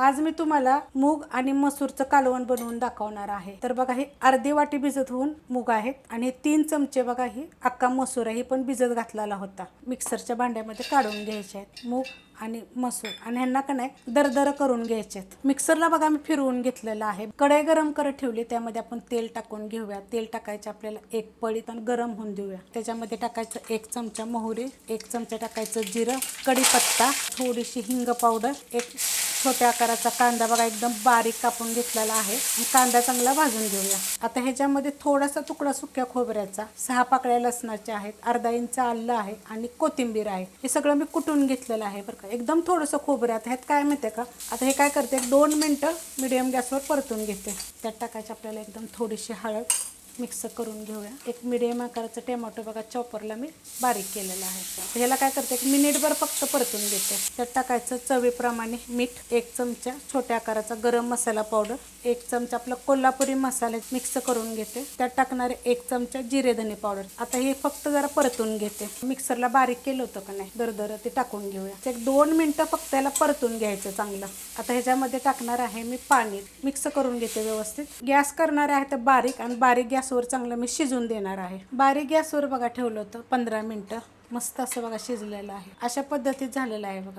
आज मी तुम्हाला मूग आणि मसूरचं कालवण बनवून दाखवणार आहे। तर बघा हे अर्धी वाटी भिजत होऊन मूग आहेत आणि 3 चमचे बघा ही अक्का मसूर आहे, ही पण भिजत घातलेला होता। मिक्सरच्या भांड्यामध्ये काढून घ्यायचे आहेत मूग आणि मसूर आणि ह्यांना का नाही दरदर करून घ्यायचे। मिक्सरला बघा मी फिरवून घेतलेला आहे। कढई गरम करत ठेवली, त्यामध्ये आपण तेल टाकून घेऊया। तेल टाकायचे आपल्याला एक पळी आणि गरम होऊन देऊया। त्याच्यामध्ये टाकायचं 1 चमचा मोहरी, 1 चमचा टाकायचं जिरं, कढीपत्ता, थोडीशी हिंग पावडर, एक छोट्या आकाराचा कांदा बघा एकदम बारीक कापून घेतलेला आहे आणि कांदा चांगला भाजून घेऊया। आता ह्याच्यामध्ये थोडासा तुकडा सुक्या खोबऱ्याचा, 6 पाकळ्या लसणाच्या आहेत, अर्धा इंच आलं आहे आणि कोथिंबीर आहे। हे सगळं मी कुटून घेतलेलं आहे बरं का। एकदम थोडंसं खोबरं आता ह्यात काय माहिती आहे का, आता हे काय करते 2 मिनिटं मीडियम गॅसवर परतून घेते। त्यात टाकायची आपल्याला एकदम थोडीशी हळद, मिक्स करून घेऊया। एक मीडियम आकाराचा टोमॅटो बघा चॉपरला मी बारीक केलेला आहे। ह्याला काय करते एक मिनिटभर फक्त परतून घेते। त्यात टाकायचं चवीप्रमाणे मीठ, 1 चमचा छोट्या आकाराचा गरम मसाला पावडर, 1 चमचा आपला कोल्हापुरी मसाले मिक्स करून घेते। त्यात टाकणारे 1 चमचा जिरे धने पावडर। आता हे फक्त जरा परतून घेते। मिक्सरला बारीक केलं होतं का नाही दरदर ते टाकून घेऊया। एक 2 मिनिटं फक्त याला परतून घ्यायचं चांगलं। आता ह्याच्यामध्ये टाकणार आहे मी पाणी, मिक्स करून घेते व्यवस्थित। गॅस करणार आहे तर बारीक आणि बारीक गॅसवर चांगलं मी शिजून देणार आहे। बारीक गॅसवर बघा ठेवलं होतं 15 मिनिटं, मस्त असं बघा शिजलेलं आहे। अशा पद्धतीत झालेलं आहे बघा।